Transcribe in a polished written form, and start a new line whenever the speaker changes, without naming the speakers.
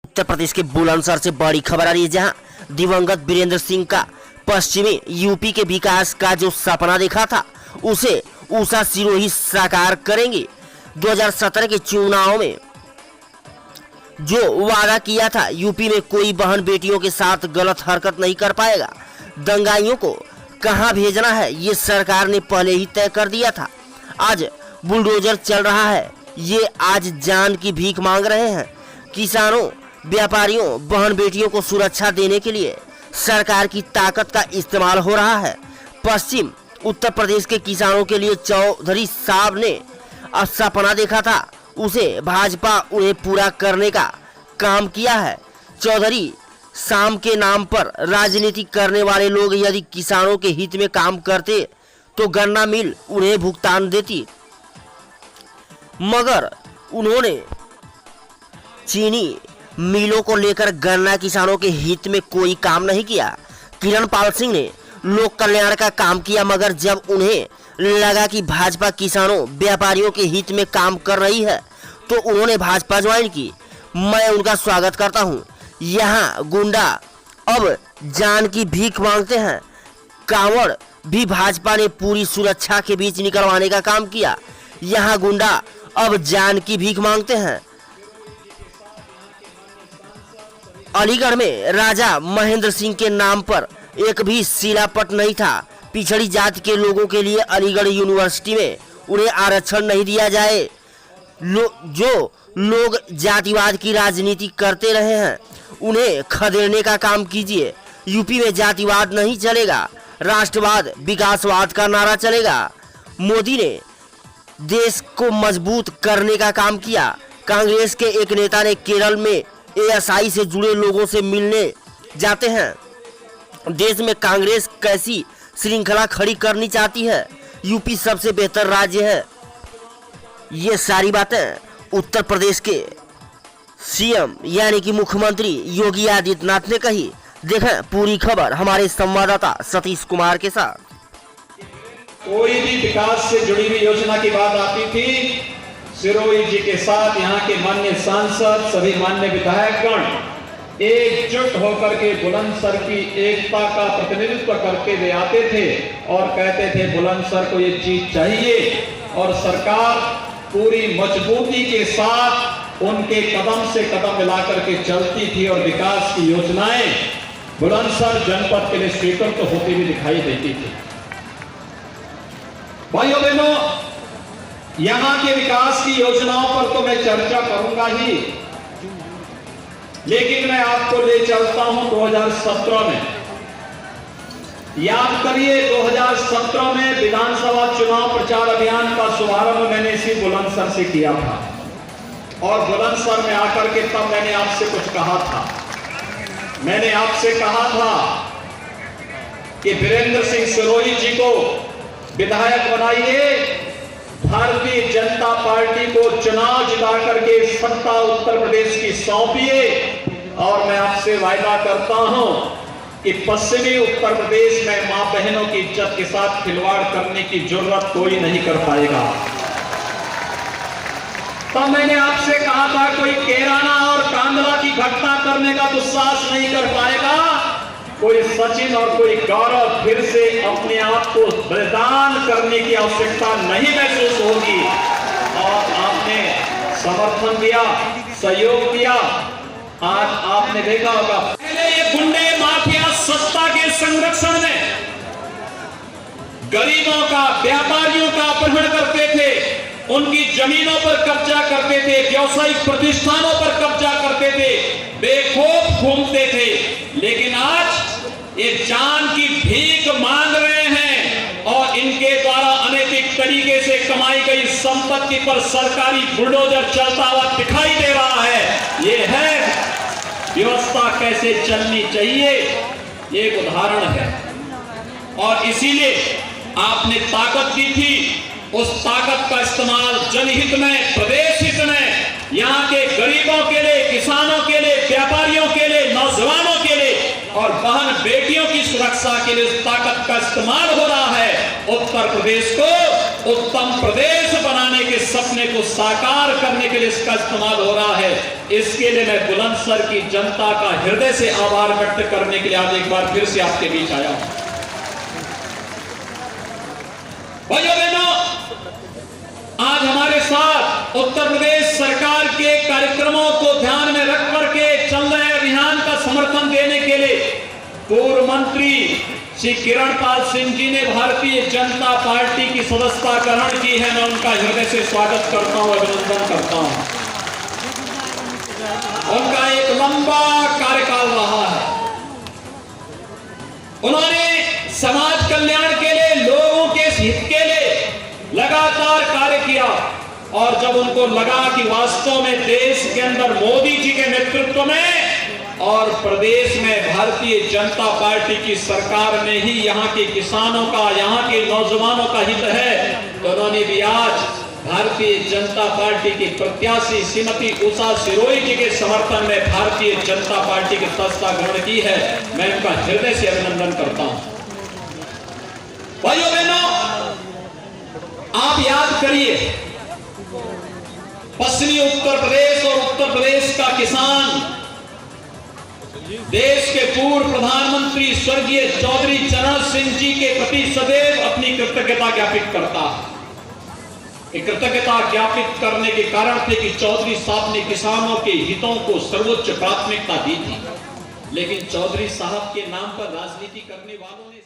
उत्तर प्रदेश के बुलंदशहर से बड़ी खबर आ रही है, जहां दिवंगत वीरेंद्र सिंह का पश्चिमी यूपी के विकास का जो सपना देखा था उसे उषा सिरोही साकार करेंगे। 2017 के चुनाव में जो वादा किया था, यूपी में कोई बहन बेटियों के साथ गलत हरकत नहीं कर पाएगा, दंगाइयों को कहां भेजना है ये सरकार ने पहले ही तय कर दिया था। आज बुलडोजर चल रहा है, ये आज जान की भीख मांग रहे हैं। किसानों, व्यापारियों, बहन बेटियों को सुरक्षा देने के लिए सरकार की ताकत का इस्तेमाल हो रहा है। पश्चिम उत्तर प्रदेश के किसानों के लिए चौधरी साहब ने सपना देखा था, उसे भाजपा उन्हें पूरा करने का काम किया है। चौधरी शाम के नाम पर राजनीति करने वाले लोग यदि किसानों के हित में काम करते तो गन्ना मिल उन्हें भुगतान देती, मगर उन्होंने चीनी मिलों को लेकर गन्ना किसानों के हित में कोई काम नहीं किया। किरण पाल सिंह ने लोक कल्याण का काम किया, मगर जब उन्हें लगा कि भाजपा किसानों व्यापारियों के हित में काम कर रही है तो उन्होंने भाजपा ज्वाइन की। मैं उनका स्वागत करता हूं। यहाँ गुंडा अब जान की भीख मांगते हैं। कांवड़ भी भाजपा ने पूरी सुरक्षा के बीच निकलवाने का काम किया। यहाँ गुंडा अब जान की भीख मांगते हैं। अलीगढ़ में राजा महेंद्र सिंह के नाम पर एक भी शिलापट नहीं था। पिछड़ी जाति के लोगों के लिए अलीगढ़ यूनिवर्सिटी में उन्हें आरक्षण नहीं दिया जाए। जो लोग जातिवाद की राजनीति करते रहे हैं उन्हें खदेड़ने का काम कीजिए। यूपी में जातिवाद नहीं चलेगा, राष्ट्रवाद विकासवाद का नारा चलेगा। मोदी ने देश को मजबूत करने का काम किया। कांग्रेस के एक नेता ने केरल में एएसआई से जुड़े लोगों से मिलने जाते हैं। देश में कांग्रेस कैसी श्रृंखला खड़ी करनी चाहती है? यूपी सबसे बेहतर राज्य है। ये सारी बातें उत्तर प्रदेश के सीएम यानी कि मुख्यमंत्री योगी आदित्यनाथ ने कही। देखें पूरी खबर हमारे संवाददाता सतीश कुमार के साथ।
कोई भी विकास से जुड़ी हुई योजना की बात आती थी, सिरोही जी के साथ यहाँ के माननीय सांसद, सभी माननीय विधायकगण एकजुट होकर के बुलंदशहर की एकता का प्रतिनिधित्व करते हुए आते थे और कहते थे बुलंदशहर को ये चीज चाहिए, और सरकार पूरी मजबूती के साथ उनके कदम से कदम मिलाकर के चलती थी और विकास की योजनाएं बुलंदशहर जनपद के लिए स्वीकृत होती हुई दिखाई देती थी। भाइयों बहनों, यहां के विकास की योजनाओं पर तो मैं चर्चा करूंगा ही, लेकिन मैं आपको ले चलता हूं 2017 में। याद करिए 2017 में विधानसभा चुनाव प्रचार अभियान का शुभारंभ मैंने इसी बुलंदशहर से किया था, और बुलंदशहर में आकर के तब मैंने आपसे कुछ कहा था। मैंने आपसे कहा था कि वीरेंद्र सिंह सिरोही जी को विधायक बनाइए, भारतीय जनता पार्टी को चुनाव जिता करके सत्ता उत्तर प्रदेश की सौंपिए, और मैं आपसे वायदा करता हूं कि पश्चिमी उत्तर प्रदेश में मां बहनों की इज्जत के साथ खिलवाड़ करने की जरूरत कोई नहीं कर पाएगा। तो मैंने आपसे कहा था कोई कैराना और कांदला की घटना करने का दुस्साहस नहीं कर पाएगा, कोई सचिन और कोई गौरव फिर से अपने आप को बलिदान करने की आवश्यकता नहीं महसूस होगी। और आपने समर्थन दिया, सहयोग दिया। आज आपने देखा होगा पहले ये गुंडे माफिया सत्ता के संरक्षण में गरीबों का, व्यापारियों का अपहरण करते थे, उनकी जमीनों पर कब्जा करते थे, व्यावसायिक प्रतिष्ठानों पर कब्जा करते थे, बेखौफ घूमते थे। लेकिन आज ये जान की भीख मांग रहे हैं और इनके द्वारा अनैतिक तरीके से कमाई गई संपत्ति पर सरकारी बुलडोजर चलता हुआ दिखाई दे रहा है। ये है व्यवस्था कैसे चलनी चाहिए, ये एक उदाहरण है। और इसीलिए आपने ताकत दी थी, उस ताकत का इस्तेमाल जनहित में, प्रदेश हित में, यहाँ के गरीबों के लिए, किसानों के लिए, व्यापारियों के लिए, नौजवानों के लिए और बहन बेटियों की सुरक्षा के लिए उस ताकत का इस्तेमाल हो रहा है। उत्तर प्रदेश को उत्तम प्रदेश बनाने के सपने को साकार करने के लिए इसका इस्तेमाल हो रहा है। इसके लिए मैं बुलंदशहर की जनता का हृदय से आभार व्यक्त करने के लिए आज एक बार फिर से आपके बीच आया हूं। भाइयों बहनों, आज हमारे साथ उत्तर प्रदेश सरकार के कार्यक्रमों को ध्यान में रख करके चल रहे अभियान का समर्थन देने के लिए पूर्व मंत्री श्री किरणपाल सिंह जी ने भारतीय जनता पार्टी की सदस्यता ग्रहण की है। मैं उनका हृदय से स्वागत करता हूं, अभिनंदन करता हूं। उनका एक लंबा कार्यकाल रहा है। उन्होंने समाज कल्याण के लिए, लोगों के हित के लिए लगातार कार्य किया और जब उनको लगा कि वास्तव में देश के अंदर मोदी जी के नेतृत्व में और प्रदेश में भारतीय जनता पार्टी की सरकार में ही यहाँ के किसानों का, यहाँ के नौजवानों का हित है, तो उन्होंने भी आज भारतीय जनता पार्टी की प्रत्याशी श्रीमती उषा सिरोही जी के समर्थन में भारतीय जनता पार्टी की सदस्यता ग्रहण की है। मैं उनका हृदय से अभिनंदन करता हूं। भाइयों बहनों, आप याद करिए, पश्चिमी उत्तर प्रदेश और उत्तर प्रदेश का किसान देश के पूर्व प्रधानमंत्री स्वर्गीय चौधरी चरण सिंह जी के प्रति सदैव अपनी कृतज्ञता ज्ञापित करता है। कृतज्ञता ज्ञापित करने के कारण थे कि चौधरी साहब ने किसानों के हितों को सर्वोच्च प्राथमिकता दी थी, लेकिन चौधरी साहब के नाम पर राजनीति करने वालों ने